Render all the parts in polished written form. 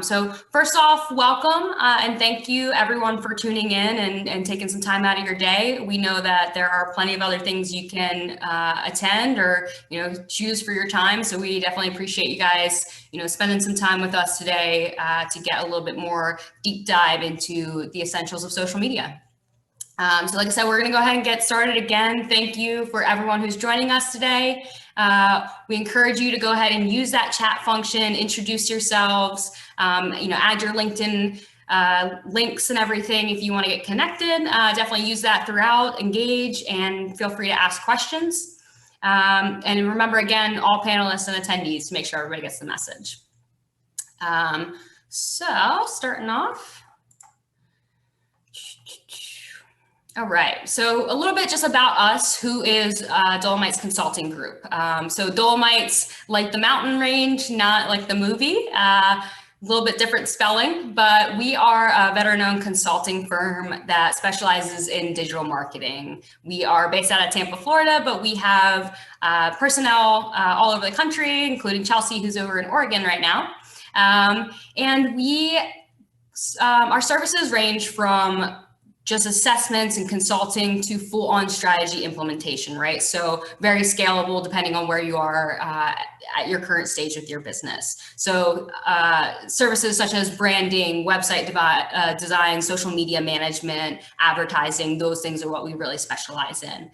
So first off, welcome and thank you everyone for tuning in and taking some time out of your day. We know that there are plenty of other things you can attend or choose for your time. So we definitely appreciate you guys spending some time with us today to get a little bit more deep dive into the essentials of social media. So like I said, we're going to go ahead and get started again. Thank you for everyone who's joining us today. We encourage you to go ahead and use that chat function, introduce yourselves, add your LinkedIn links and everything. If you want to get connected, definitely use that throughout, engage, and feel free to ask questions. And remember, again, all panelists and attendees to make sure everybody gets the message. So starting off. All right, so a little bit just about us. Who is Dolomites Consulting Group? So Dolomites, like the mountain range, not like the movie, a little bit different spelling, but we are a veteran-owned consulting firm that specializes in digital marketing. We are based out of Tampa, Florida, but we have personnel all over the country, including Chelsea, who's over in Oregon right now. And our services range from just assessments and consulting to full-on strategy implementation, right? So very scalable depending on where you are at your current stage with your business. So services such as branding, website design, social media management, advertising, those things are what we really specialize in.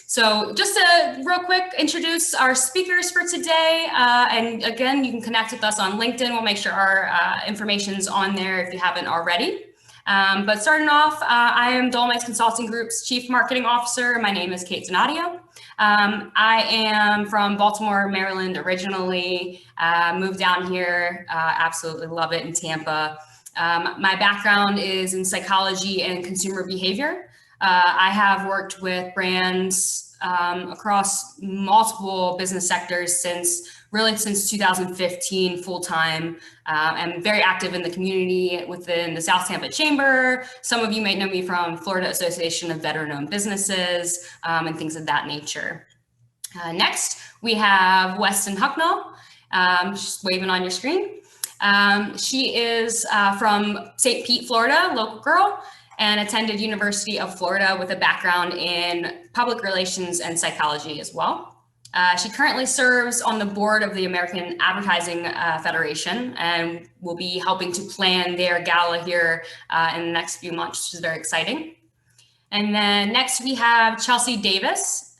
So just to real quick introduce our speakers for today. And again, you can connect with us on LinkedIn. We'll make sure our information's on there if you haven't already. But starting off, I am Dolomites Consulting Group's Chief Marketing Officer. My name is Kate Donadio. I am from Baltimore, Maryland originally, moved down here, absolutely love it in Tampa. My background is in psychology and consumer behavior. I have worked with brands across multiple business sectors since 2015 full-time. I'm very active in the community within the South Tampa Chamber. Some of you might know me from Florida Association of Veteran-Owned Businesses and things of that nature. Next, we have Weston Hucknall, just waving on your screen. She is from St. Pete, Florida, local girl, and attended University of Florida with a background in public relations and psychology as well. She currently serves on the board of the American Advertising Federation and will be helping to plan their gala here in the next few months, which is very exciting. And then next we have Chelsea Davis,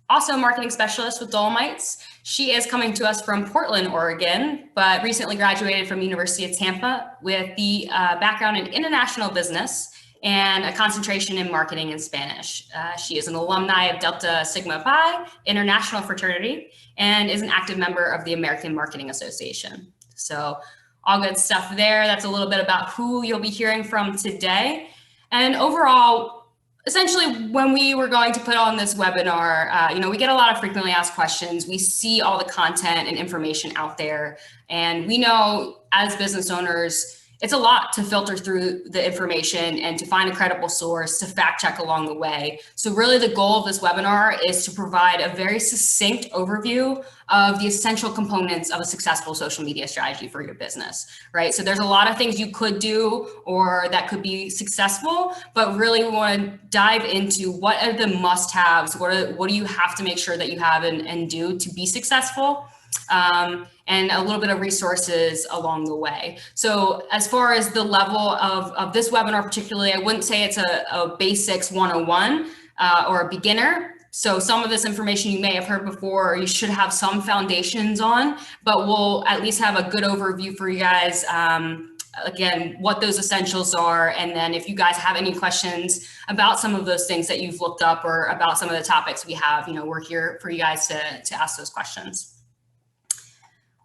also a marketing specialist with Dolomites. She is coming to us from Portland, Oregon, but recently graduated from University of Tampa with the background in international business and a concentration in marketing and Spanish. She is an alumni of Delta Sigma Pi International Fraternity and is an active member of the American Marketing Association. So all good stuff there. That's a little bit about who you'll be hearing from today. And overall, essentially, when we were going to put on this webinar, we get a lot of frequently asked questions. We see all the content and information out there. And we know as business owners, it's a lot to filter through the information and to find a credible source to fact check along the way. So really the goal of this webinar is to provide a very succinct overview of the essential components of a successful social media strategy for your business, right? So there's a lot of things you could do or that could be successful, but really we want to dive into what are the must-haves, what do you have to make sure that you have and do to be successful. And a little bit of resources along the way. So as far as the level of this webinar particularly, I wouldn't say it's a basics 101 or a beginner. So some of this information you may have heard before, or you should have some foundations on, but we'll at least have a good overview for you guys. Again, what those essentials are. And then if you guys have any questions about some of those things that you've looked up or about some of the topics we have, we're here for you guys to ask those questions.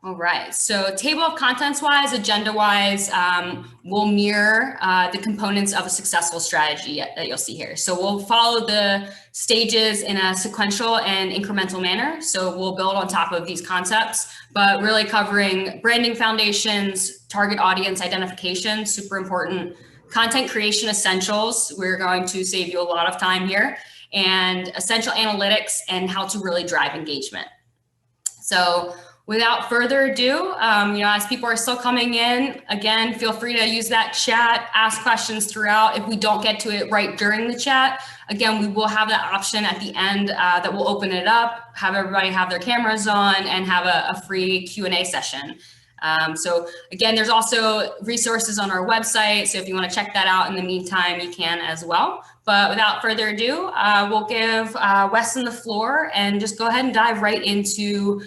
All right, so table of contents wise, agenda wise, we'll mirror the components of a successful strategy that you'll see here. So we'll follow the stages in a sequential and incremental manner. So we'll build on top of these concepts, but really covering branding foundations, target audience identification, super important, content creation essentials. We're going to save you a lot of time here, and essential analytics and how to really drive engagement. So Without further ado, as people are still coming in, again, feel free to use that chat, ask questions throughout. If we don't get to it right during the chat, again, we will have that option at the end that will open it up, have everybody have their cameras on, and have a free Q&A session. So again, there's also resources on our website. So if you want to check that out in the meantime, you can as well. But without further ado, we'll give Weston the floor and just go ahead and dive right into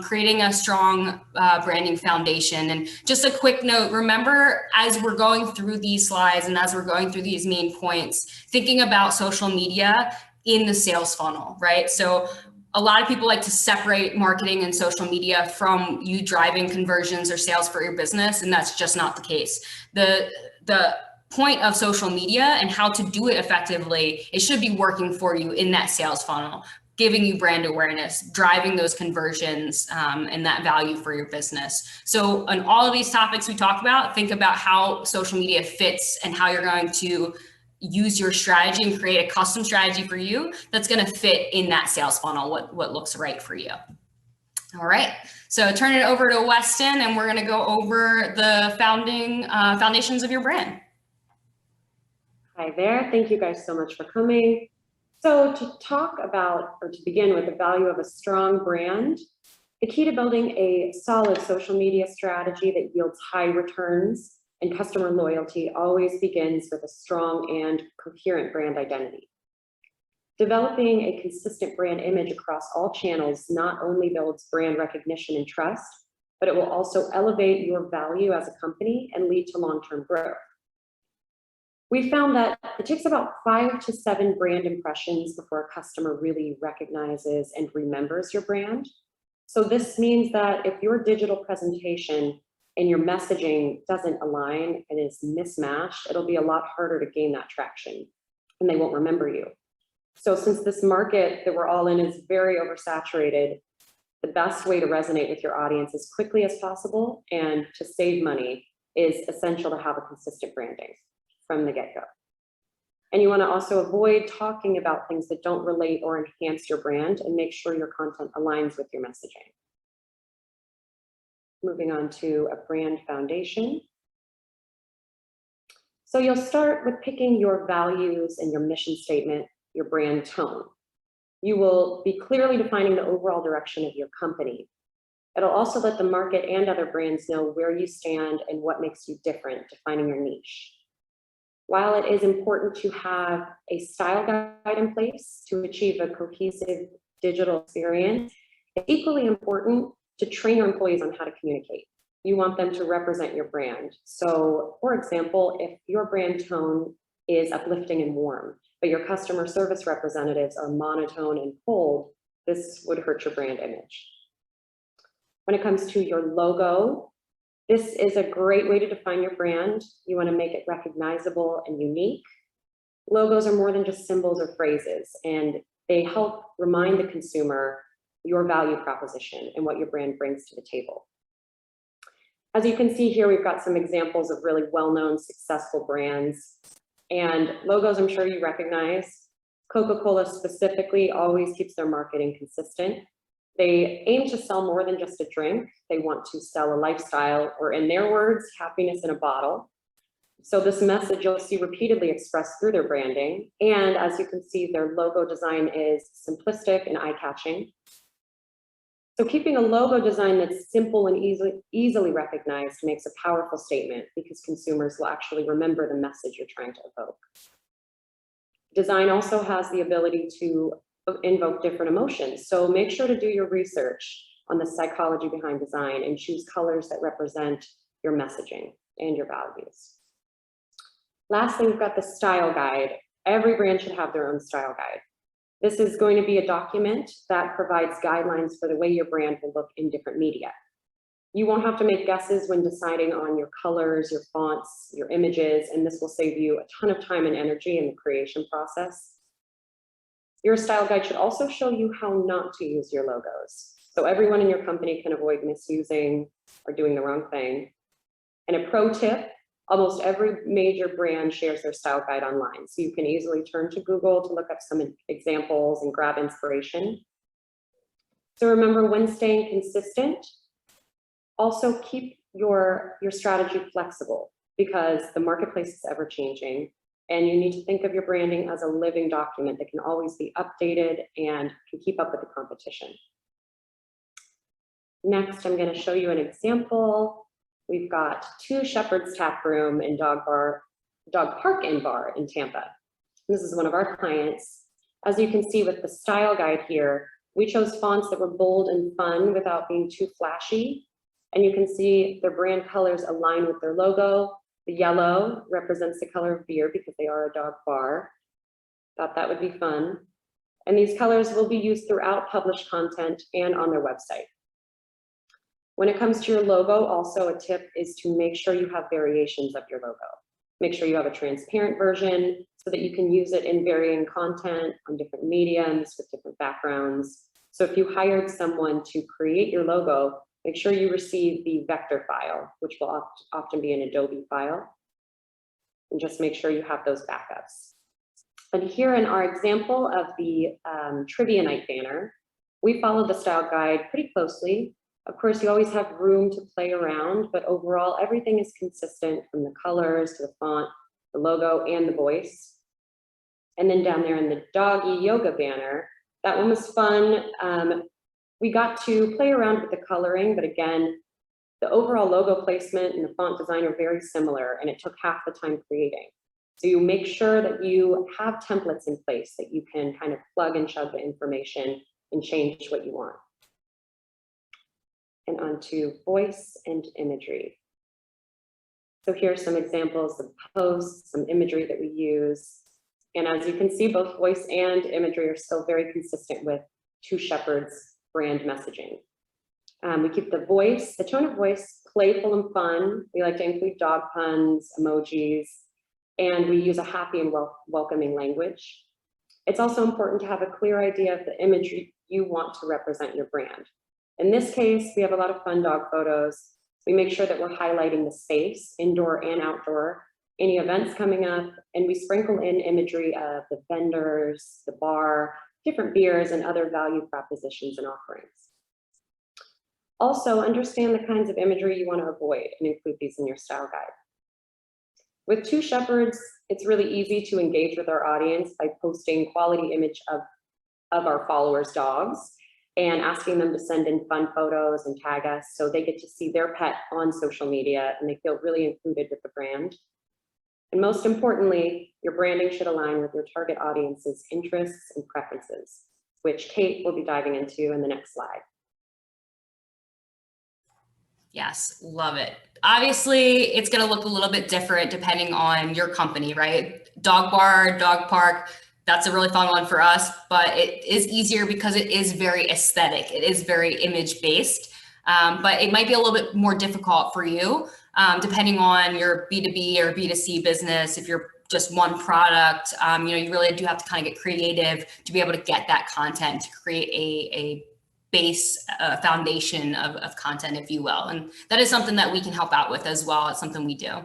creating a strong branding foundation. And just a quick note, remember, as we're going through these slides and as we're going through these main points, thinking about social media in the sales funnel, right? So a lot of people like to separate marketing and social media from you driving conversions or sales for your business, and that's just not the case. The point of social media and how to do it effectively, it should be working for you in that sales funnel, giving you brand awareness, driving those conversions and that value for your business. So on all of these topics we talk about, think about how social media fits and how you're going to use your strategy and create a custom strategy for you that's going to fit in that sales funnel, what looks right for you. All right, so turn it over to Weston, and we're going to go over the foundations of your brand. Hi there, thank you guys so much for coming. So to talk about, or to begin with, the value of a strong brand, the key to building a solid social media strategy that yields high returns and customer loyalty always begins with a strong and coherent brand identity. Developing a consistent brand image across all channels not only builds brand recognition and trust, but it will also elevate your value as a company and lead to long-term growth. We found that it takes about 5 to 7 brand impressions before a customer really recognizes and remembers your brand. So this means that if your digital presentation and your messaging doesn't align and is mismatched, it'll be a lot harder to gain that traction and they won't remember you. So since this market that we're all in is very oversaturated, the best way to resonate with your audience as quickly as possible and to save money is essential to have a consistent branding from the get-go. And you want to also avoid talking about things that don't relate or enhance your brand, and make sure your content aligns with your messaging. Moving on to a brand foundation. So you'll start with picking your values and your mission statement, your brand tone. You will be clearly defining the overall direction of your company. It'll also let the market and other brands know where you stand and what makes you different, defining your niche. While it is important to have a style guide in place to achieve a cohesive digital experience, it's equally important to train your employees on how to communicate. You want them to represent your brand. So, for example, if your brand tone is uplifting and warm, but your customer service representatives are monotone and cold, this would hurt your brand image. When it comes to your logo, this is a great way to define your brand. You want to make it recognizable and unique. Logos are more than just symbols or phrases, and they help remind the consumer your value proposition and what your brand brings to the table. As you can see here, we've got some examples of really well-known successful brands, and logos I'm sure you recognize. Coca-Cola specifically always keeps their marketing consistent. They aim to sell more than just a drink. They want to sell a lifestyle, or in their words, happiness in a bottle. So this message you'll see repeatedly expressed through their branding. And as you can see, their logo design is simplistic and eye-catching. So keeping a logo design that's simple and easily recognized makes a powerful statement, because consumers will actually remember the message you're trying to evoke. Design also has the ability to invoke different emotions. So make sure to do your research on the psychology behind design and choose colors that represent your messaging and your values. Lastly, we've got the style guide. Every brand should have their own style guide. This is going to be a document that provides guidelines for the way your brand will look in different media. You won't have to make guesses when deciding on your colors, your fonts, your images, and this will save you a ton of time and energy in the creation process. Your style guide should also show you how not to use your logos, so everyone in your company can avoid misusing or doing the wrong thing. And a pro tip, almost every major brand shares their style guide online, so you can easily turn to Google to look up some examples and grab inspiration. So remember, when staying consistent, also keep your strategy flexible, because the marketplace is ever changing, and you need to think of your branding as a living document that can always be updated and can keep up with the competition. Next, I'm going to show you an example. We've got 2 Shepherd's Tap Room and Dog Park and Bar in Tampa. This is one of our clients. As you can see with the style guide here, we chose fonts that were bold and fun without being too flashy. And you can see their brand colors align with their logo. The yellow represents the color of beer because they are a dog bar. Thought that would be fun. And these colors will be used throughout published content and on their website. When it comes to your logo, also a tip is to make sure you have variations of your logo. Make sure you have a transparent version so that you can use it in varying content on different mediums with different backgrounds. So if you hired someone to create your logo, make sure you receive the vector file, which will often be an Adobe file. And just make sure you have those backups. And here in our example of the trivia night banner, we follow the style guide pretty closely. Of course, you always have room to play around, but overall, everything is consistent from the colors to the font, the logo, and the voice. And then down there in the doggy yoga banner, that one was fun. We got to play around with the coloring, but again, the overall logo placement and the font design are very similar, and it took half the time creating. So you make sure that you have templates in place that you can kind of plug and chug the information and change what you want. And onto voice and imagery. So here are some examples of posts, some imagery that we use. And as you can see, both voice and imagery are still very consistent with 2 Shepherds brand messaging. We keep the tone of voice playful and fun. We like to include dog puns, emojis, and we use a happy and welcoming language. It's also important to have a clear idea of the imagery you want to represent your brand. In this case, we have a lot of fun dog photos. We make sure that we're highlighting the space, indoor and outdoor, any events coming up, and we sprinkle in imagery of the vendors, the bar, different beers, and other value propositions and offerings. Also, understand the kinds of imagery you want to avoid and include these in your style guide. With 2 Shepherds, it's really easy to engage with our audience by posting quality image of our followers' dogs and asking them to send in fun photos and tag us so they get to see their pet on social media and they feel really included with the brand. And most importantly, your branding should align with your target audience's interests and preferences, which Kate will be diving into in the next slide. Yes, love it. Obviously, it's going to look a little bit different depending on your company, right? Dog bar, dog park, that's a really fun one for us, but it is easier because it is very aesthetic. It is very image based, but it might be a little bit more difficult for you depending on your B2B or B2C business. If you're just one product, you really do have to kind of get creative to be able to get that content, to create a base foundation of content, if you will. And that is something that we can help out with as well. It's something we do.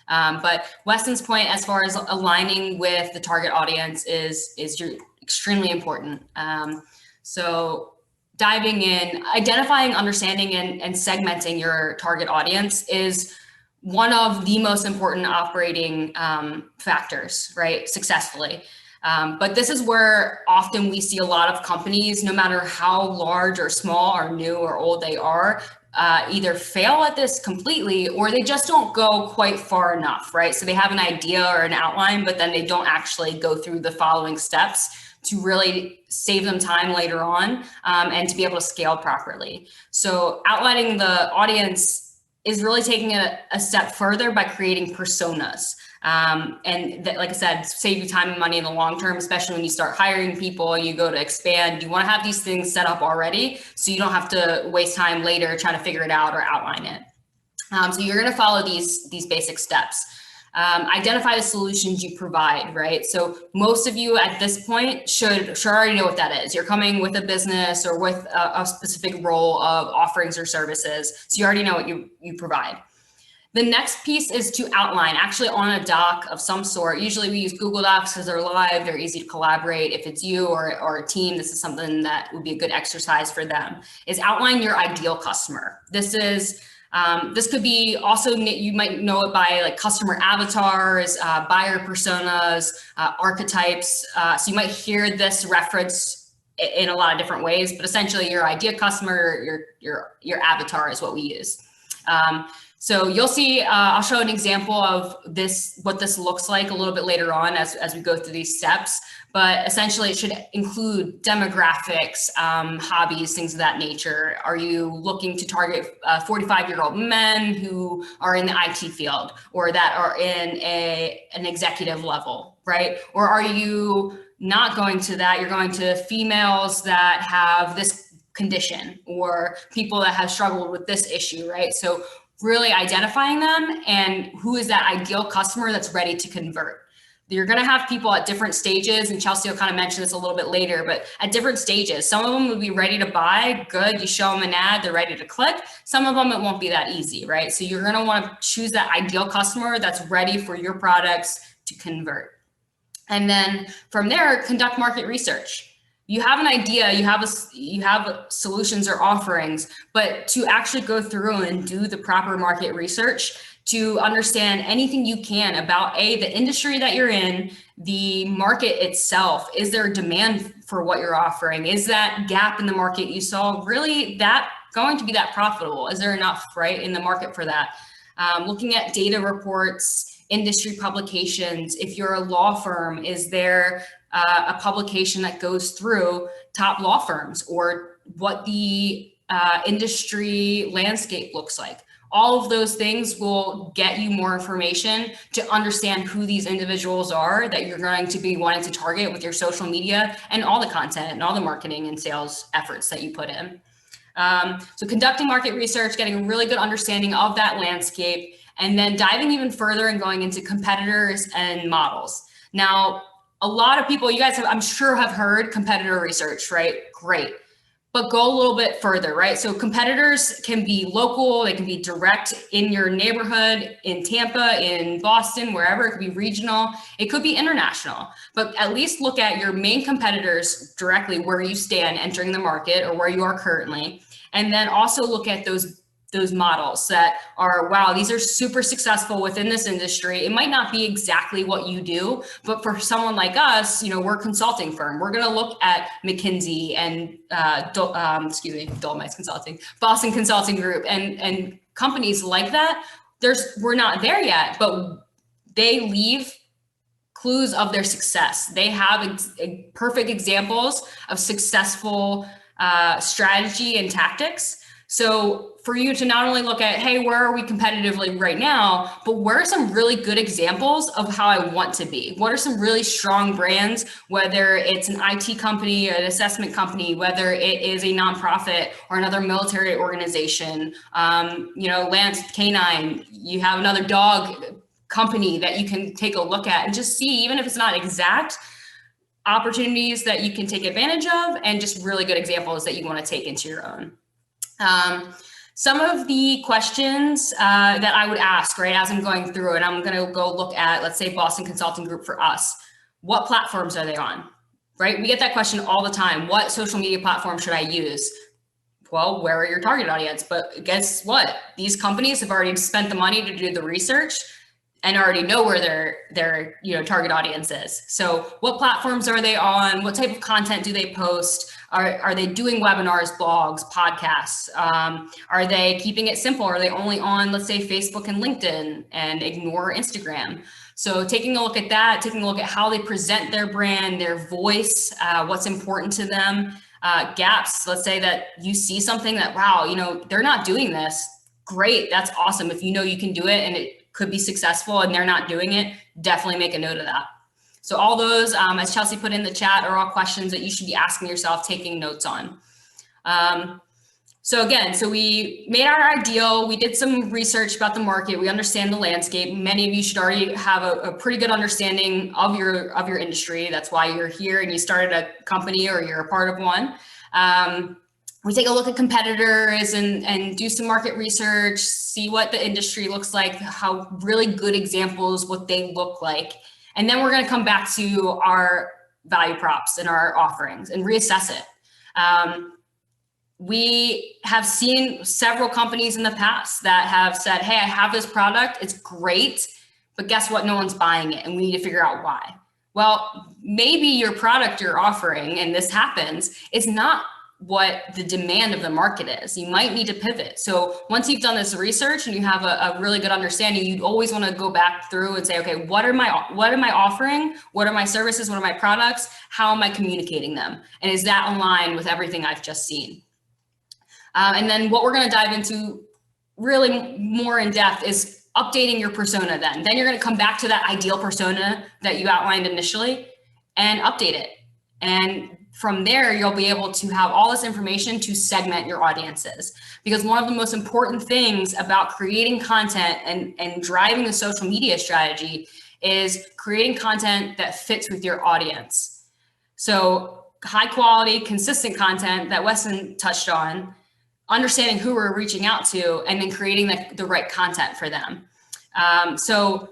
But Weston's point, as far as aligning with the target audience is extremely important. So diving in, identifying, understanding, and segmenting your target audience is one of the most important operating factors, right, successfully. But this is where often we see a lot of companies, no matter how large or small or new or old they are, either fail at this completely or they just don't go quite far enough, right? So they have an idea or an outline, but then they don't actually go through the following steps to really save them time later on and to be able to scale properly. So outlining the audience is really taking it a step further by creating personas. And that, like I said, save you time and money in the long term, especially when you start hiring people, you go to expand, you want to have these things set up already so you don't have to waste time later trying to figure it out or outline it. So you're going to follow these basic steps. Identify the solutions you provide, right? So most of you at this point should already know what that is. You're coming with a business or with a specific role of offerings or services. So you already know what you provide. The next piece is to outline, actually on a doc of some sort. Usually we use Google Docs because they're live, they're easy to collaborate. If it's you or a team, this is something that would be a good exercise for them, is outline your ideal customer. This could be also, you might know it by like customer avatars, buyer personas, archetypes. So you might hear this reference in a lot of different ways, but essentially your ideal customer, your avatar is what we use. So you'll see, I'll show an example of this, what this looks like a little bit later on as we go through these steps, but essentially it should include demographics, hobbies, things of that nature. Are you looking to target 45-year-old men who are in the IT field or that are in an executive level, right? Or are you not going to that? You're going to females that have this condition or people that have struggled with this issue, right? So really identifying them and who is that ideal customer that's ready to convert. You're going to have people at different stages, and Chelsea will kind of mention this a little bit later, but at different stages. Some of them would be ready to buy, good, you show them an ad, they're ready to click. Some of them, it won't be that easy, right? So you're going to want to choose that ideal customer that's ready for your products to convert. And then from there, conduct market research. You have an idea, you have solutions or offerings, but to actually go through and do the proper market research to understand anything you can about the industry that you're in, the market itself. Is there a demand for what you're offering? Is that gap in the market you saw really that going to be that profitable? Is there enough, right, in the market for that? Looking at data reports, industry publications. If you're a law firm, is there a publication that goes through top law firms or what the industry landscape looks like? All of those things will get you more information to understand who these individuals are that you're going to be wanting to target with your social media and all the content and all the marketing and sales efforts that you put in. So conducting market research, getting a really good understanding of that landscape, and then diving even further and going into competitors and models. Now, a lot of people, you guys have, I'm sure, have heard competitor research, right? Great. But go a little bit further, right? So competitors can be local, they can be direct in your neighborhood, in Tampa, in Boston, wherever. It could be regional, it could be international. But at least look at your main competitors directly, where you stand entering the market or where you are currently. And then also look at those models that are, wow, these are super successful within this industry. It might not be exactly what you do, but for someone like us, you know, we're a consulting firm. We're going to look at McKinsey and Dolomites Consulting, Boston Consulting Group, and companies like that. We're not there yet, but they leave clues of their success. They have perfect examples of successful strategy and tactics. So for you to not only look at, hey, where are we competitively right now, but where are some really good examples of how I want to be? What are some really strong brands, whether it's an IT company, an assessment company, whether it is a nonprofit or another military organization, you know, Lance Canine, you have another dog company that you can take a look at and just see, even if it's not exact, opportunities that you can take advantage of and just really good examples that you want to take into your own. Some of the questions that I would ask, right, as I'm going through it, I'm going to go look at, let's say, Boston Consulting Group for us. What platforms are they on, right? We get that question all the time. What social media platform should I use? Well, where are your target audience? But guess what? These companies have already spent the money to do the research and already know where their target audience is. So what platforms are they on? What type of content do they post? Are they doing webinars, blogs, podcasts? Are they keeping it simple? Are they only on, let's say, Facebook and LinkedIn and ignore Instagram? So taking a look at that, taking a look at how they present their brand, their voice, what's important to them, gaps. Let's say that you see something that, wow, you know, they're not doing this. Great, that's awesome. If you know you can do it and it could be successful and they're not doing it, definitely make a note of that. So all those, as Chelsea put in the chat, are all questions that you should be asking yourself, taking notes on. So again, so we made our ideal, we did some research about the market, we understand the landscape. Many of you should already have a pretty good understanding of your industry. That's why you're here and you started a company or you're a part of one. we take a look at competitors and do some market research, see what the industry looks like, how really good examples, what they look like. And then we're going to come back to our value props and our offerings and reassess it. We have seen several companies in the past that have said, hey, I have this product, it's great, but guess what? No one's buying it and we need to figure out why. Well, maybe your product you're offering, and this happens, is not what the demand of the market is. You might need to pivot. So once you've done this research and you have a really good understanding, you'd always want to go back through and say, okay, what am I offering? What are my services? What are my products? How am I communicating them? And is that aligned with everything I've just seen? And then what we're going to dive into really more in depth is updating your persona then. Then you're going to come back to that ideal persona that you outlined initially and update it. And from there, you'll be able to have all this information to segment your audiences. Because one of the most important things about creating content and driving a social media strategy is creating content that fits with your audience. So high quality, consistent content that Weston touched on, understanding who we're reaching out to, and then creating the right content for them. So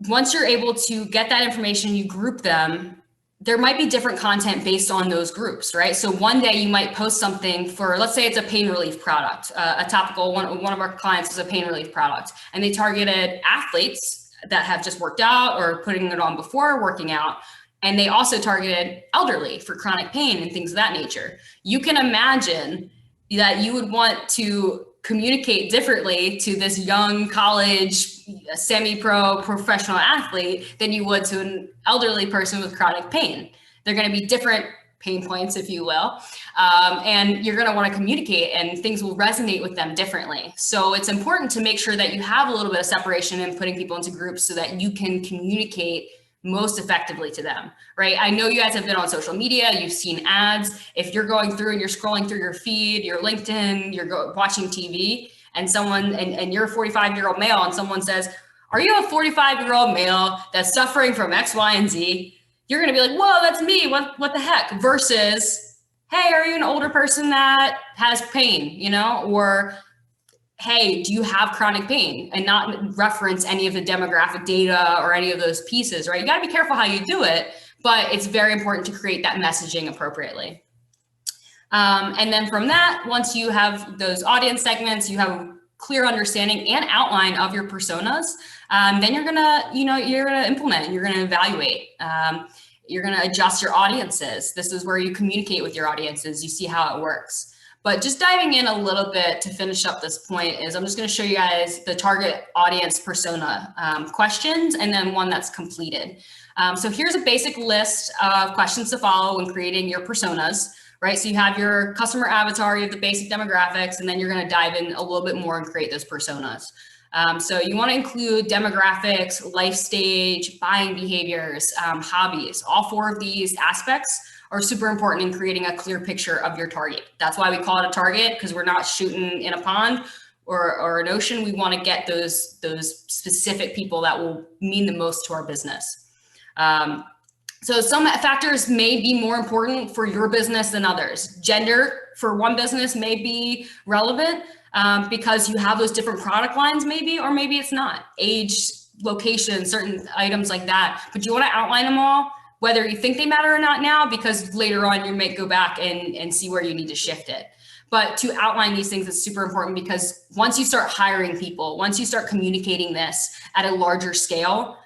once you're able to get that information, you group them, there might be different content based on those groups, right? So one day you might post something for, let's say it's a pain relief product, a topical, one of our clients is a pain relief product, and they targeted athletes that have just worked out or putting it on before working out. And they also targeted elderly for chronic pain and things of that nature. You can imagine that you would want to communicate differently to this young college, semi-pro professional athlete than you would to an elderly person with chronic pain. They're going to be different pain points, if you will. And you're going to want to communicate and things will resonate with them differently. So it's important to make sure that you have a little bit of separation and putting people into groups so that you can communicate most effectively to them, right? I know you guys have been on social media, you've seen ads. If you're going through and you're scrolling through your feed, your LinkedIn, you're watching TV, and someone, and you're a 45-year-old male, and someone says, are you a 45-year-old male that's suffering from X, Y, and Z? You're gonna be like, whoa, that's me, what the heck? Versus, hey, are you an older person that has pain, you know? Or, hey, do you have chronic pain? And not reference any of the demographic data or any of those pieces, right? You gotta be careful how you do it, but it's very important to create that messaging appropriately. And then from that, once you have those audience segments, you have a clear understanding and outline of your personas, then you're gonna implement, you're gonna evaluate. You're gonna adjust your audiences. This is where you communicate with your audiences, you see how it works. But just diving in a little bit to finish up this point is I'm just going to show you guys the target audience persona questions and then one that's completed. So here's a basic list of questions to follow when creating your personas, right? So you have your customer avatar, you have the basic demographics, and then you're going to dive in a little bit more and create those personas. So you want to include demographics, life stage, buying behaviors, hobbies. All four of these aspects are super important in creating a clear picture of your target. That's why we call it a target, because we're not shooting in a pond or an ocean. We want to get those specific people that will mean the most to our business. So some factors may be more important for your business than others. Gender for one business may be relevant because you have those different product lines maybe, or maybe it's not. Age, location, certain items like that. But you want to outline them all, whether you think they matter or not now, because later on you may go back and see where you need to shift it. But to outline these things is super important, because once you start hiring people, once you start communicating this at a larger scale,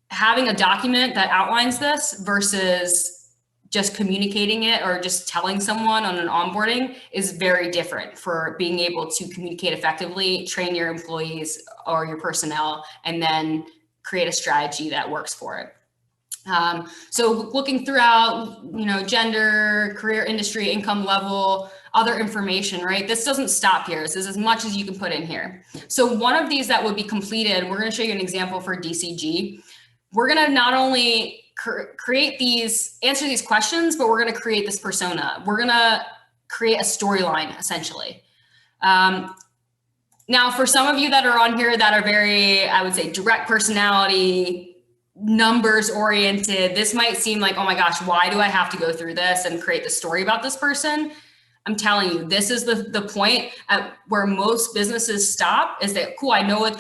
having a document that outlines this versus just communicating it or just telling someone on an onboarding is very different for being able to communicate effectively, train your employees or your personnel, and then create a strategy that works for it. So looking throughout, gender, career, industry, income level, other information, right? This doesn't stop here. This is as much as you can put in here. So one of these that would be completed, we're going to show you an example for DCG. We're going to not only answer these questions, but we're going to create this persona. We're going to create a storyline, essentially. Now, for some of you that are on here that are very, I would say, direct personality, numbers oriented, this might seem like, oh my gosh, why do I have to go through this and create the story about this person? I'm telling you, this is the point at where most businesses stop, is that, cool, I know where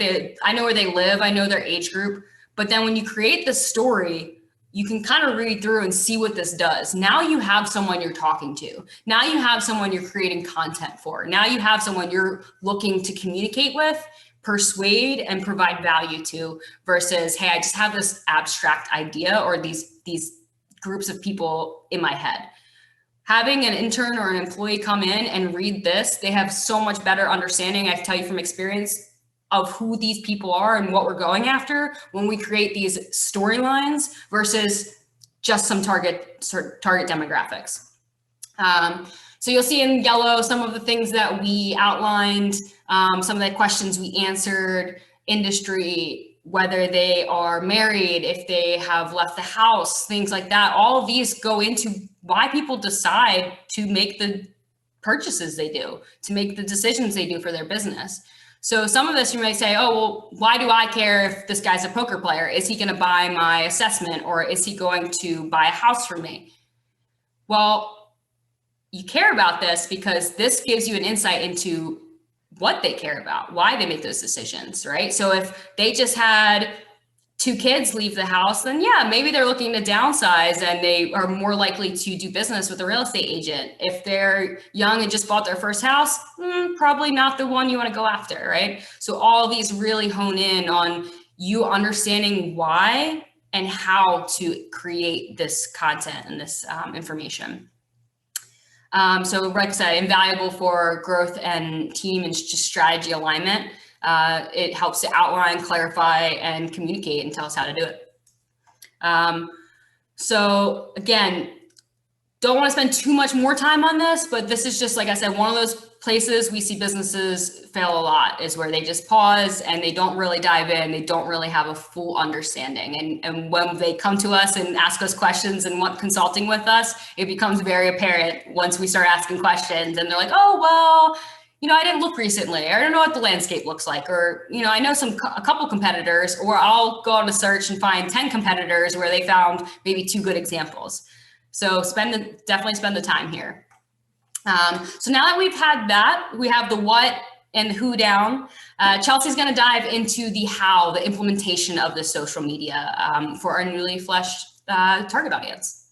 they live, I know their age group, but then when you create the story, you can kind of read through and see what this does. Now you have someone you're talking to. Now you have someone you're creating content for. Now you have someone you're looking to communicate with, persuade, and provide value to, versus, hey, I just have this abstract idea or these groups of people in my head. Having an intern or an employee come in and read this, they have so much better understanding, I can tell you from experience, of who these people are and what we're going after when we create these storylines versus just some target demographics. So you'll see in yellow some of the things that we outlined, some of the questions we answered, industry, whether they are married, if they have left the house, things like that. All of these go into why people decide to make the purchases they do, to make the decisions they do for their business. So some of this you might say, oh, well, why do I care if this guy's a poker player? Is he going to buy my assessment, or is he going to buy a house for me? Well, you care about this because this gives you an insight into what they care about, why they make those decisions, right? So if they just had 2 kids leave the house, then yeah, maybe they're looking to downsize and they are more likely to do business with a real estate agent. If they're young and just bought their first house, probably not the one you want to go after, right? So all these really hone in on you understanding why and how to create this content and this information. So like I said, invaluable for growth and team and just strategy alignment. It helps to outline, clarify, and communicate and tell us how to do it. So again, don't want to spend too much more time on this, but this is just, like I said, one of those places we see businesses fail a lot, is where they just pause and they don't really dive in. They don't really have a full understanding. And when they come to us and ask us questions and want consulting with us, it becomes very apparent once we start asking questions and they're like, oh, well, I didn't look recently. I don't know what the landscape looks like, or, I know a couple competitors, or I'll go on a search and find 10 competitors where they found maybe 2 good examples. So definitely spend the time here. So now that we've had that, we have the what and the who down. Chelsea's going to dive into the how, the implementation of the social media for our newly fleshed target audience.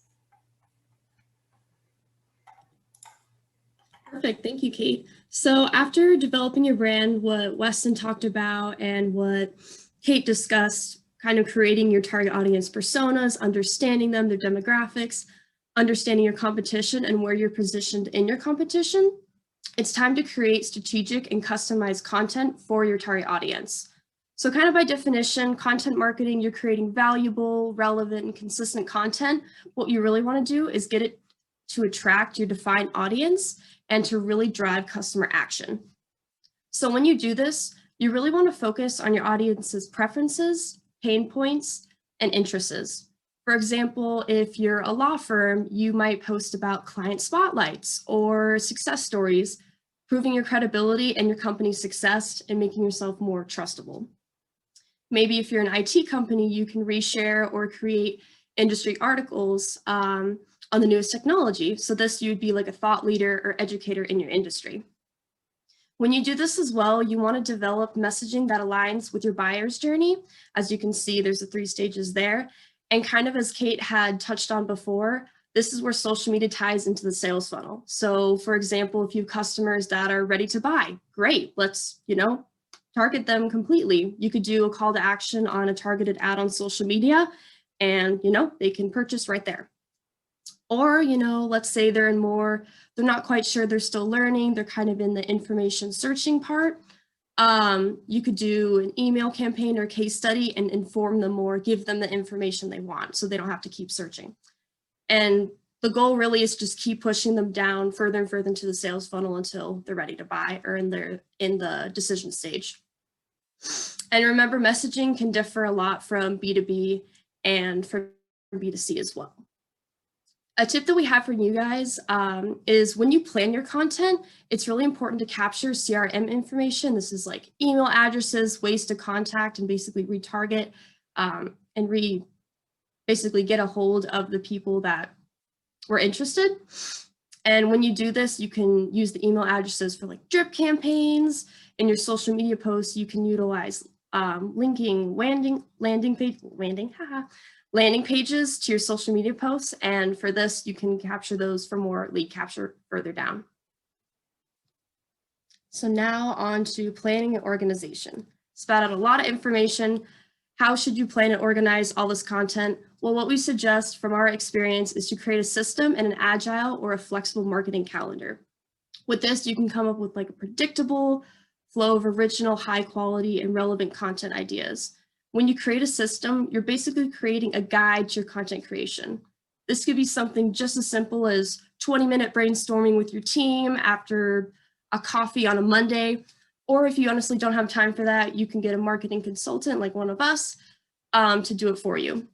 Perfect. Thank you, Kate. So after developing your brand, what Weston talked about and what Kate discussed, kind of creating your target audience personas, understanding them, their demographics, understanding your competition and where you're positioned in your competition, it's time to create strategic and customized content for your target audience. So kind of by definition, content marketing, you're creating valuable, relevant, and consistent content. What you really want to do is get it to attract your defined audience and to really drive customer action. So when you do this, you really want to focus on your audience's preferences, pain points, and interests. For example, if you're a law firm, you might post about client spotlights or success stories, proving your credibility and your company's success and making yourself more trustable. Maybe if you're an IT company, you can reshare or create industry articles on the newest technology. So this, you'd be like a thought leader or educator in your industry. When you do this as well, you want to develop messaging that aligns with your buyer's journey. As you can see, there's the 3 stages there. And kind of as Kate had touched on before, this is where social media ties into the sales funnel. So for example, if you have customers that are ready to buy, great, let's, target them completely. You could do a call to action on a targeted ad on social media and, they can purchase right there. Or, let's say they're not quite sure, they're still learning, they're kind of in the information searching part. You could do an email campaign or case study and inform them more, give them the information they want so they don't have to keep searching. And the goal really is just keep pushing them down further and further into the sales funnel until they're ready to buy or in the decision stage. And remember, messaging can differ a lot from B2B and from B2C as well. A tip that we have for you guys is when you plan your content, it's really important to capture CRM information. This is like email addresses, ways to contact, and basically retarget and basically get a hold of the people that were interested. And when you do this, you can use the email addresses for like drip campaigns. In your social media posts, you can utilize linking landing pages to your social media posts. And for this, you can capture those for more lead capture further down. So now on to planning and organization. Spat out a lot of information. How should you plan and organize all this content? Well, what we suggest from our experience is to create a system and an agile or a flexible marketing calendar. With this, you can come up with like a predictable flow of original, high quality, and relevant content ideas. When you create a system, you're basically creating a guide to your content creation. This could be something just as simple as 20-minute brainstorming with your team after a coffee on a Monday. Or if you honestly don't have time for that, you can get a marketing consultant like one of us to do it for you.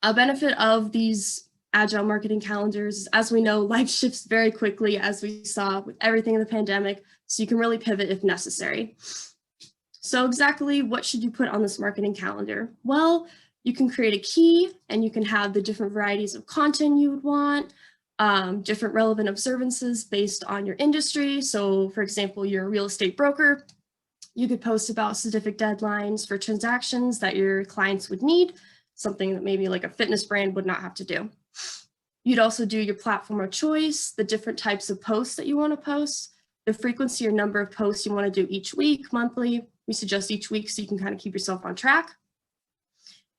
A benefit of these agile marketing calendars is, as we know, life shifts very quickly, as we saw with everything in the pandemic, so you can really pivot if necessary. So exactly what should you put on this marketing calendar? Well, you can create a key and you can have the different varieties of content you would want, different relevant observances based on your industry. So for example, you're a real estate broker, you could post about specific deadlines for transactions that your clients would need, something that maybe like a fitness brand would not have to do. You'd also do your platform of choice, the different types of posts that you want to post, the frequency or number of posts you want to do each week, monthly. We suggest each week so you can kind of keep yourself on track.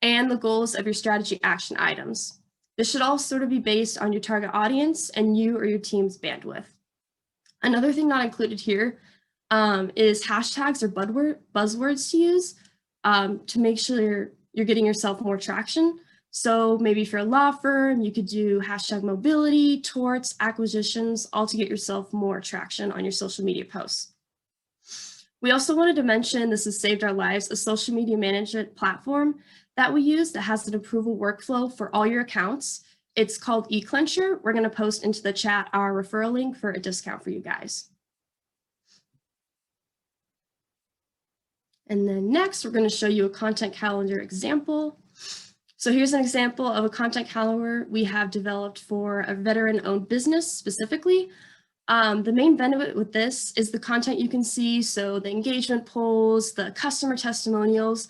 And the goals of your strategy action items. This should all sort of be based on your target audience and you or your team's bandwidth. Another thing not included here is hashtags or buzzwords to use to make sure you're getting yourself more traction. So maybe if you're a law firm, you could do hashtag mobility, torts, acquisitions, all to get yourself more traction on your social media posts. We also wanted to mention, this has saved our lives, a social media management platform that we use that has an approval workflow for all your accounts. It's called eClencher. We're going to post into the chat our referral link for a discount for you guys. And then next, we're going to show you a content calendar example. So here's an example of a content calendar we have developed for a veteran-owned business specifically. The main benefit with this is the content you can see, so the engagement polls, the customer testimonials,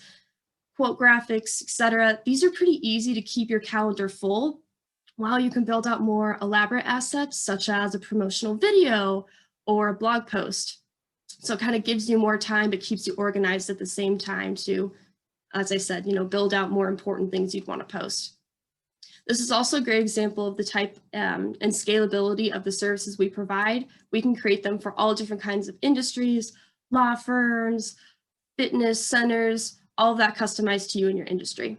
quote graphics, etc. These are pretty easy to keep your calendar full, while you can build out more elaborate assets such as a promotional video or a blog post. So it kind of gives you more time, but keeps you organized at the same time to, as I said, build out more important things you'd want to post. This is also a great example of the type and scalability of the services we provide. We can create them for all different kinds of industries, law firms, fitness centers, all of that customized to you and your industry.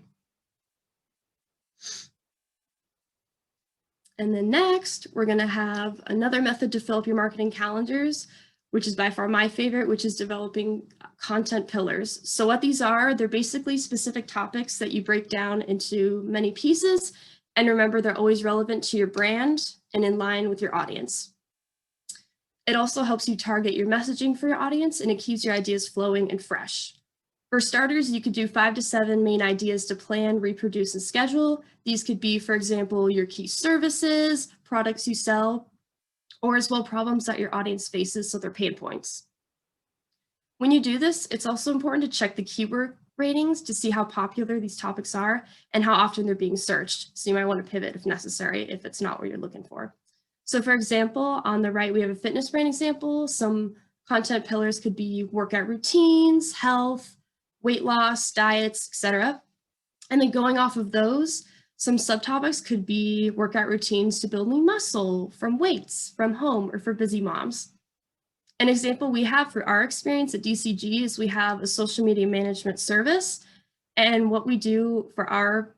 And then next, we're going to have another method to fill up your marketing calendars, which is by far my favorite, which is developing content pillars. So what these are, they're basically specific topics that you break down into many pieces. And remember, they're always relevant to your brand and in line with your audience. It also helps you target your messaging for your audience, and it keeps your ideas flowing and fresh. For starters, you could do 5 to 7 main ideas to plan, reproduce, and schedule. These could be, for example, your key services, products you sell, or as well problems that your audience faces, so their pain points. When you do this, it's also important to check the keyword ratings to see how popular these topics are and how often they're being searched. So you might want to pivot if necessary, if it's not what you're looking for. So for example, on the right, we have a fitness brand example. Some content pillars could be workout routines, health, weight loss, diets, etc. And then going off of those, some subtopics could be workout routines to build new muscle, from weights, from home, or for busy moms. An example we have for our experience at DCG is we have a social media management service. And what we do for our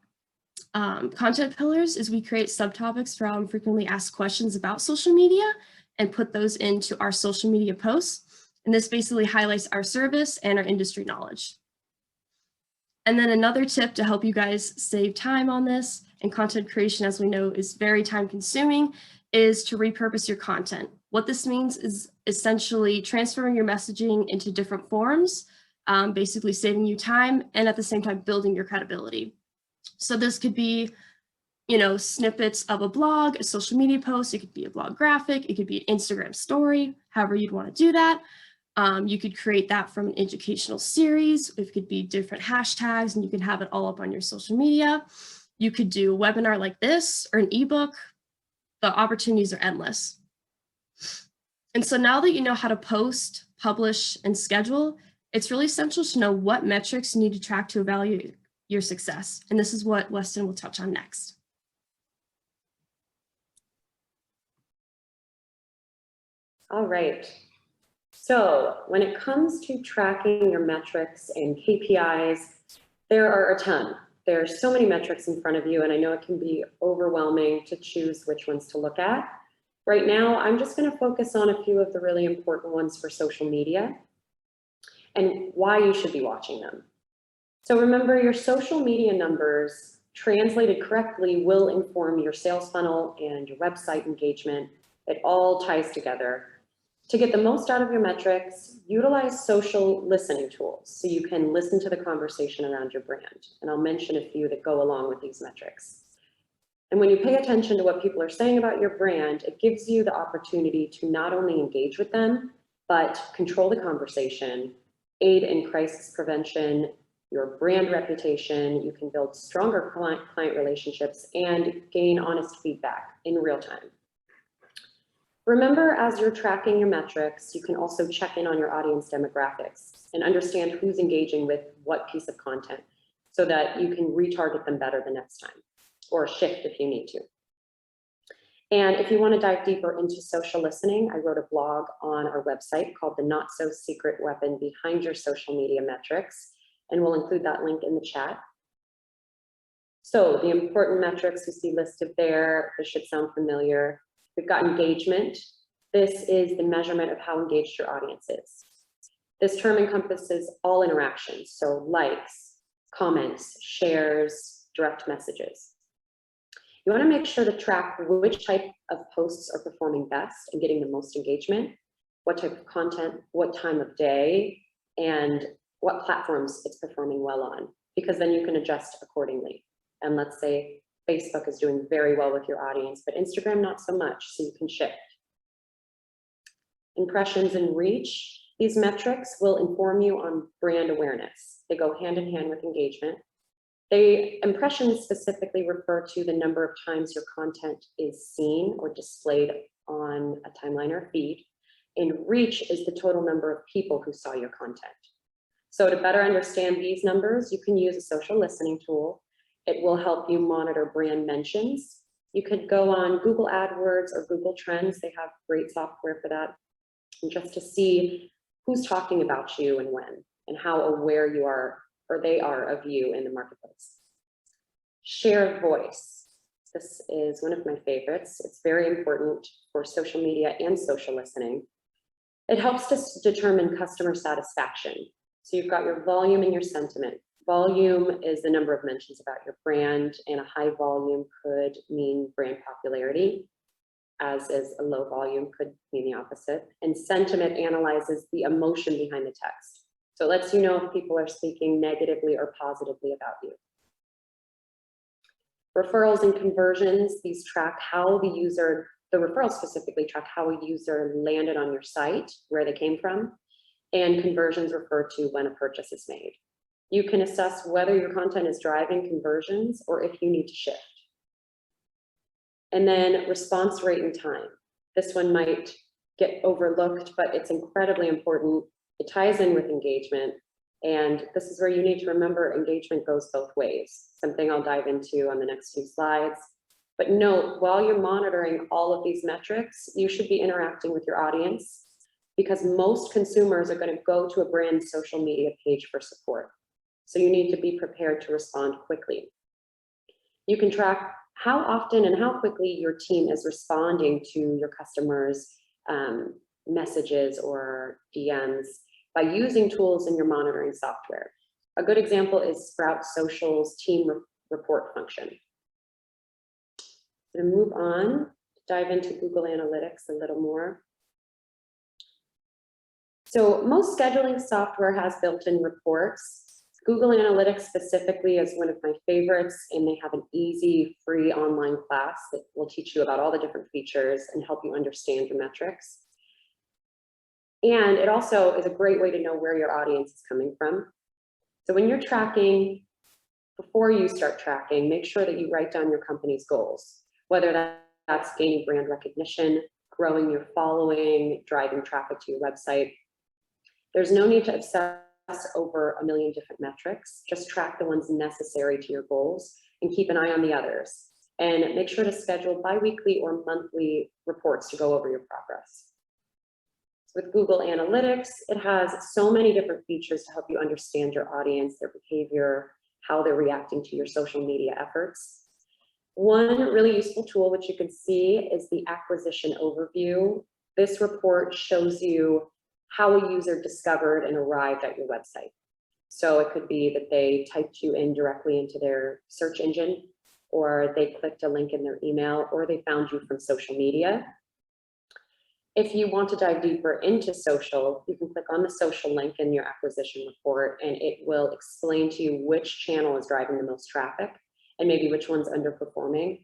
content pillars is we create subtopics from frequently asked questions about social media and put those into our social media posts. And this basically highlights our service and our industry knowledge. And then another tip to help you guys save time on this, and content creation, as we know, is very time consuming, is to repurpose your content. What this means is essentially transferring your messaging into different forms, basically saving you time and at the same time building your credibility. So this could be, snippets of a blog, a social media post. It could be a blog graphic. It could be an Instagram story, however you'd want to do that. You could create that from an educational series. It could be different hashtags, and you can have it all up on your social media. You could do a webinar like this or an ebook. The opportunities are endless. And so now that you know how to post, publish, and schedule, it's really essential to know what metrics you need to track to evaluate your success. And this is what Weston will touch on next. All right. So when it comes to tracking your metrics and KPIs, there are a ton. There are so many metrics in front of you, and I know it can be overwhelming to choose which ones to look at. Right now, I'm just going to focus on a few of the really important ones for social media and why you should be watching them. So remember, your social media numbers translated correctly will inform your sales funnel and your website engagement. It all ties together. To get the most out of your metrics, utilize social listening tools so you can listen to the conversation around your brand. And I'll mention a few that go along with these metrics. And when you pay attention to what people are saying about your brand, it gives you the opportunity to not only engage with them, but control the conversation, aid in crisis prevention, your brand reputation. You can build stronger client relationships and gain honest feedback in real time. Remember, as you're tracking your metrics, you can also check in on your audience demographics and understand who's engaging with what piece of content so that you can retarget them better the next time, or shift if you need to. And if you want to dive deeper into social listening, I wrote a blog on our website called The Not So Secret Weapon Behind Your Social Media Metrics, and we'll include that link in the chat. So the important metrics you see listed there, this should sound familiar. We've got engagement. This is the measurement of how engaged your audience is. This term encompasses all interactions, so likes, comments, shares, direct messages. You want to make sure to track which type of posts are performing best and getting the most engagement, what type of content, what time of day, and what platforms it's performing well on, because then you can adjust accordingly. And let's say Facebook is doing very well with your audience, but Instagram not so much, so you can shift. Impressions and reach. These metrics will inform you on brand awareness. They go hand in hand with engagement. Impressions specifically refer to the number of times your content is seen or displayed on a timeline or feed. And reach is the total number of people who saw your content. So to better understand these numbers, you can use a social listening tool. It will help you monitor brand mentions. You could go on Google AdWords or Google Trends. They have great software for that. And just to see who's talking about you and when, and how aware you are, or they are, of you in the marketplace. Share of voice. This is one of my favorites. It's very important for social media and social listening. It helps to determine customer satisfaction. So you've got your volume and your sentiment. Volume is the number of mentions about your brand, and a high volume could mean brand popularity, as is a low volume could mean the opposite. And sentiment analyzes the emotion behind the text. So it lets you know if people are speaking negatively or positively about you. Referrals and conversions, these track how the referrals specifically track how a user landed on your site, where they came from, and conversions refer to when a purchase is made. You can assess whether your content is driving conversions or if you need to shift. And then response rate and time. This one might get overlooked, but it's incredibly important. It ties in with engagement. And this is where you need to remember engagement goes both ways, something I'll dive into on the next few slides. But note, while you're monitoring all of these metrics, you should be interacting with your audience, because most consumers are going to go to a brand's social media page for support. So you need to be prepared to respond quickly. You can track how often and how quickly your team is responding to your customers' messages or DMs by using tools in your monitoring software. A good example is Sprout Social's team report function. I'm going to move on, dive into Google Analytics a little more. So most scheduling software has built-in reports. Google Analytics specifically is one of my favorites, and they have an easy, free online class that will teach you about all the different features and help you understand your metrics. And it also is a great way to know where your audience is coming from. So when you're tracking, before you start tracking, make sure that you write down your company's goals, whether that's gaining brand recognition, growing your following, driving traffic to your website. There's no need to obsess over a million different metrics. Just track the ones necessary to your goals and keep an eye on the others. And make sure to schedule bi-weekly or monthly reports to go over your progress. With Google Analytics, it has so many different features to help you understand your audience, their behavior, how they're reacting to your social media efforts. One really useful tool, which you can see, is the acquisition overview. This report shows you how a user discovered and arrived at your website. So it could be that they typed you in directly into their search engine, or they clicked a link in their email, or they found you from social media. If you want to dive deeper into social, you can click on the social link in your acquisition report, and it will explain to you which channel is driving the most traffic and maybe which one's underperforming.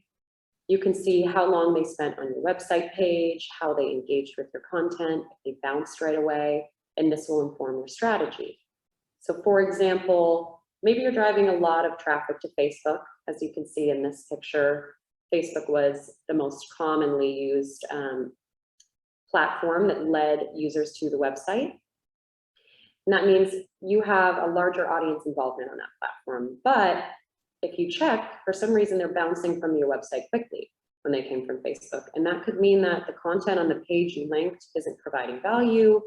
You can see how long they spent on your website page, how they engaged with your content, if they bounced right away, and this will inform your strategy. So for example, maybe you're driving a lot of traffic to Facebook. As you can see in this picture, Facebook was the most commonly used platform that led users to the website. And that means you have a larger audience involvement on that platform. But if you check, for some reason, they're bouncing from your website quickly when they came from Facebook. And that could mean that the content on the page you linked isn't providing value,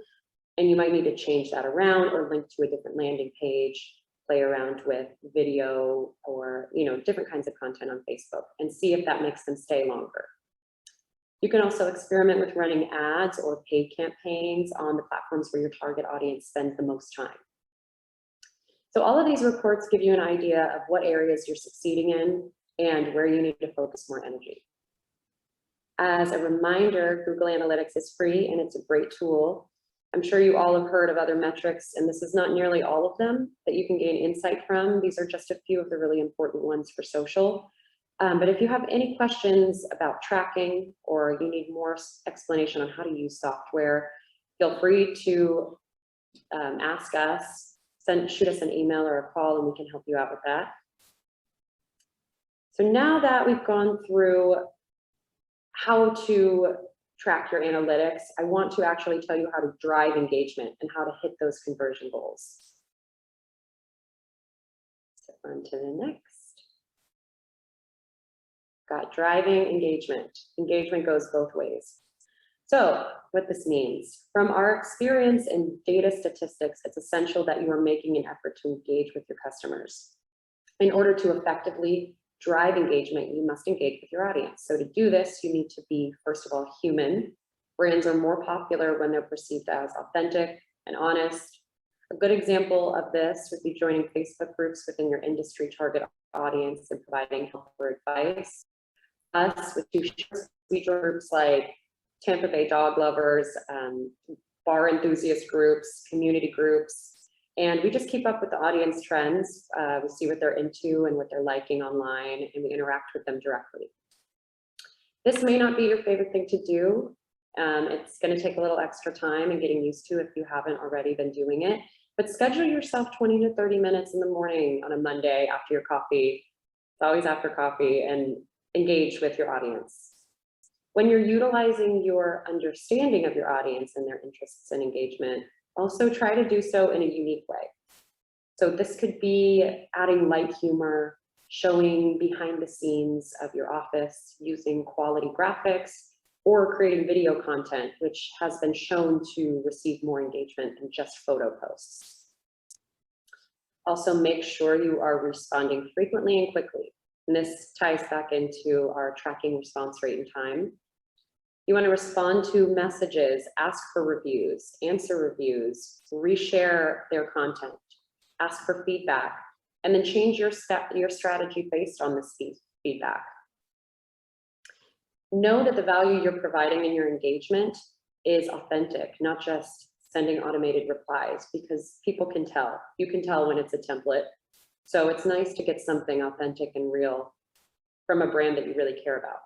and you might need to change that around or link to a different landing page, play around with video or different kinds of content on Facebook and see if that makes them stay longer. You can also experiment with running ads or paid campaigns on the platforms where your target audience spends the most time. So all of these reports give you an idea of what areas you're succeeding in and where you need to focus more energy. As a reminder, Google Analytics is free and it's a great tool. I'm sure you all have heard of other metrics, and this is not nearly all of them that you can gain insight from. These are just a few of the really important ones for social. But if you have any questions about tracking or you need more explanation on how to use software, feel free to ask us, shoot us an email or a call, and we can help you out with that. So now that we've gone through how to track your analytics, I want to actually tell you how to drive engagement and how to hit those conversion goals. So on to the next. Got driving engagement. Engagement goes both ways. So what this means, from our experience in data statistics, it's essential that you are making an effort to engage with your customers. In order to effectively drive engagement, you must engage with your audience. So to do this, you need to be, first of all, human. Brands are more popular when they're perceived as authentic and honest. A good example of this would be joining Facebook groups within your industry target audience and providing helpful advice. Us, with we join groups like Tampa Bay dog lovers, bar enthusiast groups, community groups, and we just keep up with the audience trends. We see what they're into and what they're liking online, and we interact with them directly. This may not be your favorite thing to do. It's going to take a little extra time and getting used to if you haven't already been doing it, but schedule yourself 20 to 30 minutes in the morning on a Monday after your coffee. It's always after coffee, and engage with your audience. When you're utilizing your understanding of your audience and their interests and engagement, also try to do so in a unique way. So this could be adding light humor, showing behind the scenes of your office, using quality graphics, or creating video content, which has been shown to receive more engagement than just photo posts. Also, make sure you are responding frequently and quickly. And this ties back into our tracking response rate and time. You want to respond to messages, ask for reviews, answer reviews, reshare their content, ask for feedback, and then change your strategy based on this feedback. Know that the value you're providing in your engagement is authentic, not just sending automated replies, because people can tell. You can tell when it's a template. So it's nice to get something authentic and real from a brand that you really care about.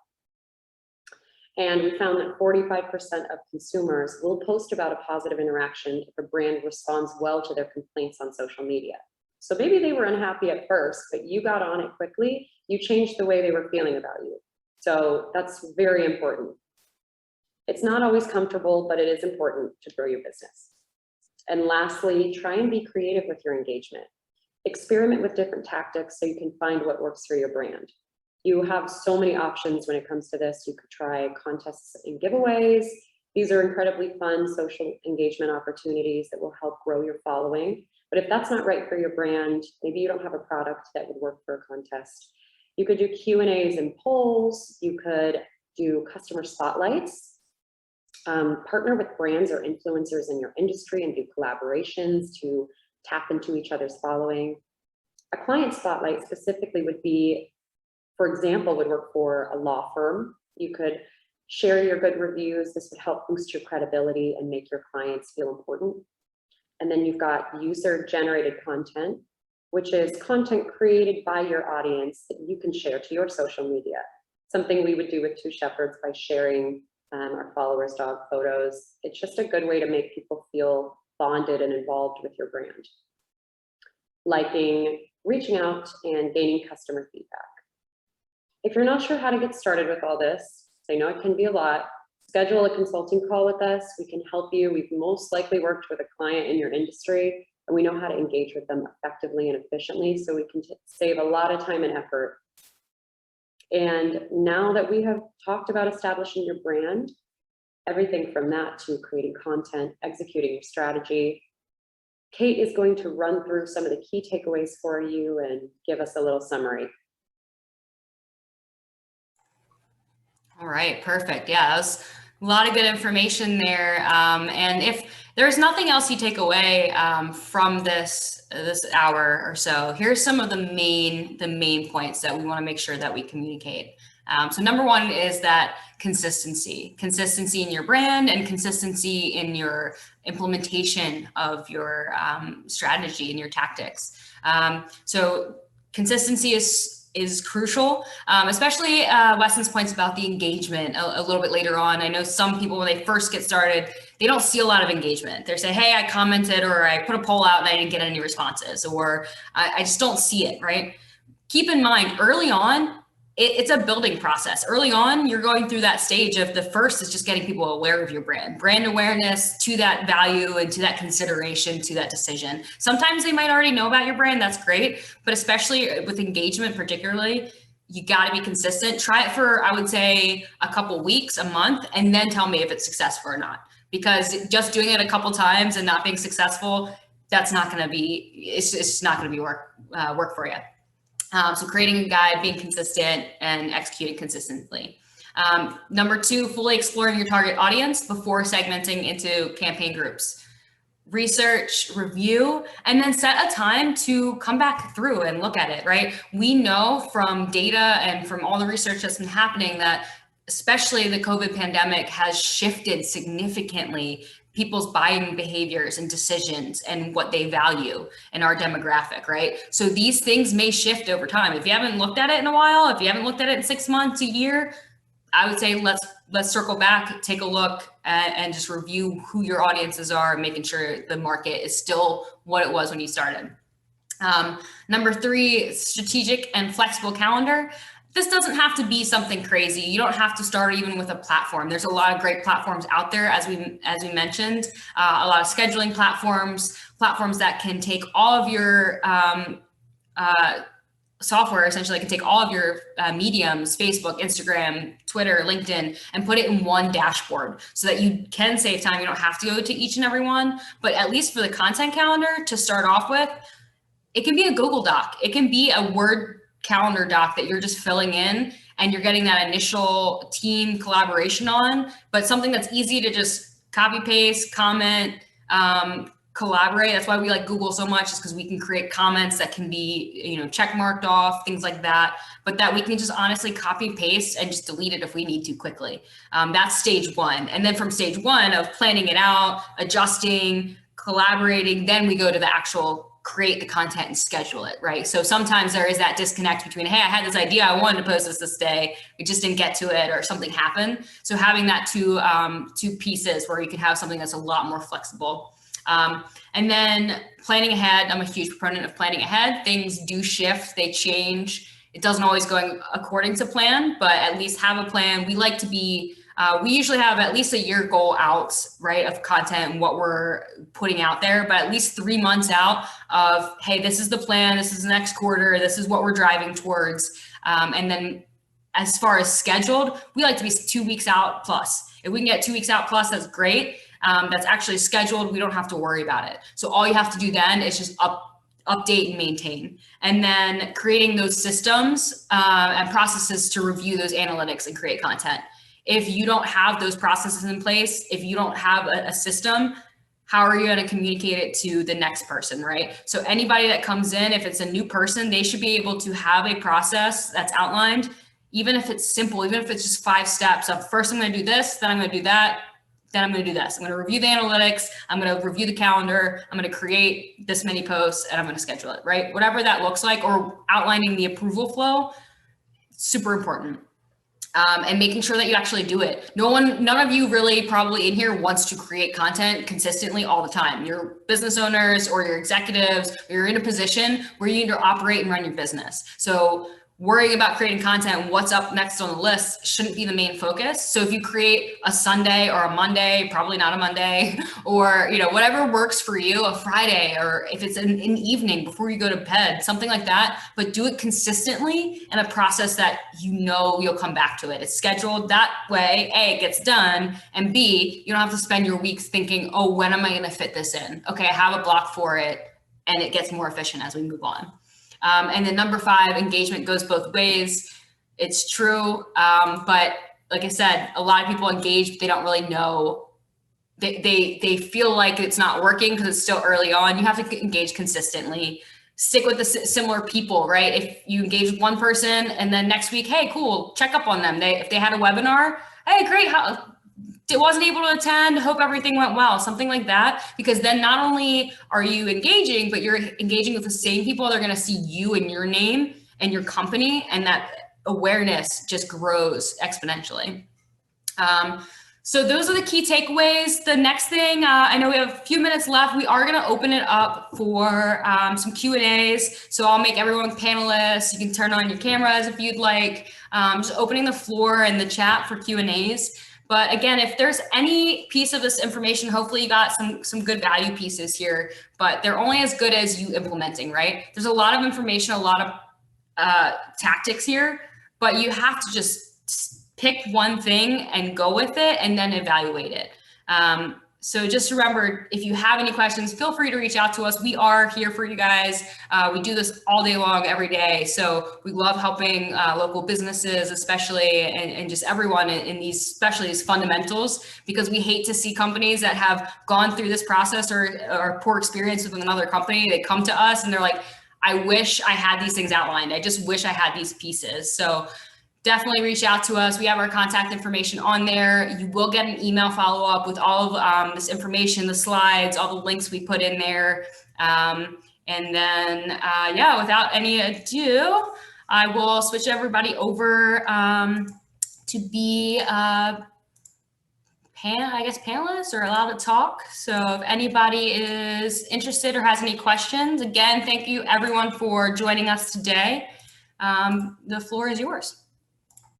And we found that 45% of consumers will post about a positive interaction if a brand responds well to their complaints on social media. So maybe they were unhappy at first, but you got on it quickly. You changed the way they were feeling about you. So that's very important. It's not always comfortable, but it is important to grow your business. And lastly, try and be creative with your engagement. Experiment with different tactics so you can find what works for your brand. You have so many options when it comes to this. You could try contests and giveaways. These are incredibly fun social engagement opportunities that will help grow your following. But if that's not right for your brand, maybe you don't have a product that would work for a contest. You could do Q&As and polls. You could do customer spotlights. Partner with brands or influencers in your industry and do collaborations to tap into each other's following. A client spotlight specifically would be, for example, would work for a law firm. You could share your good reviews. This would help boost your credibility and make your clients feel important. And then you've got user-generated content, which is content created by your audience that you can share to your social media. Something we would do with Two Shepherds by sharing our followers' dog photos. It's just a good way to make people feel bonded and involved with your brand. Liking, reaching out, and gaining customer feedback. If you're not sure how to get started with all this, I know it can be a lot, schedule a consulting call with us. We can help you. We've most likely worked with a client in your industry, and we know how to engage with them effectively and efficiently, so we can save a lot of time and effort. And now that we have talked about establishing your brand, everything from that to creating content, executing your strategy, Kate is going to run through some of the key takeaways for you and give us a little summary. All right, perfect. Yeah, that was a lot of good information there. And if there's nothing else you take away from this hour or so, here's some of the main points that we want to make sure that we communicate. So number one is that consistency in your brand and consistency in your implementation of your strategy and your tactics. So consistency is crucial, especially Weston's points about the engagement a little bit later on. I know some people, when they first get started, they don't see a lot of engagement. They say, hey, I commented or I put a poll out and I didn't get any responses, or I just don't see it, right? Keep in mind, early on, it's a building process. Early on, you're going through that stage of the first is just getting people aware of your brand awareness to that value and to that consideration, to that decision. Sometimes they might already know about your brand. That's great. But especially with engagement, particularly, you got to be consistent. Try it for, I would say, a couple weeks, a month, and then tell me if it's successful or not. Because just doing it a couple times and not being successful, that's not going to be, it's not going to be work for you. So creating a guide, being consistent, and executing consistently. Number two, fully exploring your target audience before segmenting into campaign groups. Research, review, and then set a time to come back through and look at it, right? We know from data and from all the research that's been happening that especially the COVID pandemic has shifted significantly people's buying behaviors and decisions and what they value in our demographic, right? So these things may shift over time. If you haven't looked at it in a while, if you haven't looked at it in 6 months, a year, I would say let's circle back, take a look, and just review who your audiences are, making sure the market is still what it was when you started. Number three, strategic and flexible calendar. This doesn't have to be something crazy. You don't have to start even with a platform. There's a lot of great platforms out there, as we mentioned, a lot of scheduling platforms that can take all of your software, essentially can take all of your mediums, Facebook, Instagram, Twitter, LinkedIn, and put it in one dashboard so that you can save time. You don't have to go to each and every one, but at least for the content calendar to start off with, it can be a Google Doc. It can be a Word calendar doc that you're just filling in and you're getting that initial team collaboration on, but something that's easy to just copy paste, comment, collaborate. That's why we like Google so much, is because we can create comments that can be, you know, check marked off, things like that, but that we can just honestly copy paste and just delete it if we need to quickly. That's stage one. And then from stage one of planning it out, adjusting, collaborating, then we go to the actual create the content and schedule it, right? So sometimes there is that disconnect between, hey, I had this idea, I wanted to post this day, we just didn't get to it, or something happened. So having that two pieces where you can have something that's a lot more flexible. And then planning ahead, I'm a huge proponent of planning ahead. Things do shift, they change. It doesn't always go according to plan, but at least have a plan. We like to be, we usually have at least a year goal out, right, of content and what we're putting out there, but at least 3 months out of, hey, this is the plan, this is the next quarter, this is what we're driving towards. And then as far as scheduled, we like to be 2 weeks out plus. If we can get 2 weeks out plus, that's great. That's actually scheduled. We don't have to worry about it. So all you have to do then is just update and maintain, and then creating those systems and processes to review those analytics and create content. If you don't have those processes in place, if you don't have a system, how are you going to communicate it to the next person, right? So anybody that comes in, if it's a new person, they should be able to have a process that's outlined, even if it's simple, even if it's just 5 steps of first I'm going to do this, then I'm going to do that, then I'm going to do this. I'm going to review the analytics. I'm going to review the calendar. I'm going to create this many posts and I'm going to schedule it, right? Whatever that looks like, or outlining the approval flow, super important. And making sure that you actually do it. None of you really probably in here wants to create content consistently all the time. You're business owners or you're executives, or you're in a position where you need to operate and run your business. So worrying about creating content and what's up next on the list shouldn't be the main focus. So if you create a Sunday or a Monday, probably not a Monday, or whatever works for you, a Friday, or if it's an evening before you go to bed, something like that, but do it consistently in a process that you'll come back to it. It's scheduled that way, A, it gets done, and B, you don't have to spend your weeks thinking, oh, when am I going to fit this in? Okay, I have a block for it, and it gets more efficient as we move on. And then number 5, engagement goes both ways. It's true. But like I said, a lot of people engage, but they don't really know. They feel like it's not working because it's still early on. You have to engage consistently. Stick with the similar people, right? If you engage with one person and then next week, hey, cool, check up on them. If they had a webinar, hey, great. Wasn't able to attend, hope everything went well, something like that, because then not only are you engaging, but you're engaging with the same people. They're going to see you and your name and your company, and that awareness just grows exponentially. So those are the key takeaways. The next thing, I know we have a few minutes left. We are going to open it up for some Q&As. So I'll make everyone panelists. You can turn on your cameras if you'd like. Just opening the floor and the chat for Q&As. But again, if there's any piece of this information, hopefully you got some good value pieces here, but they're only as good as you implementing, right? There's a lot of information, a lot of tactics here, but you have to just pick one thing and go with it and then evaluate it. So just remember, if you have any questions, feel free to reach out to us. We are here for you guys. We do this all day long, every day. So we love helping local businesses, especially, and just everyone in these, especially these fundamentals, because we hate to see companies that have gone through this process or poor experience with another company. They come to us and they're like, I wish I had these things outlined. I just wish I had these pieces. So definitely reach out to us. We have our contact information on there. You will get an email follow-up with all of this information, the slides, all the links we put in there. And then, without any ado, I will switch everybody over to be, panelists are allowed to talk. So if anybody is interested or has any questions, again, thank you everyone for joining us today. The floor is yours.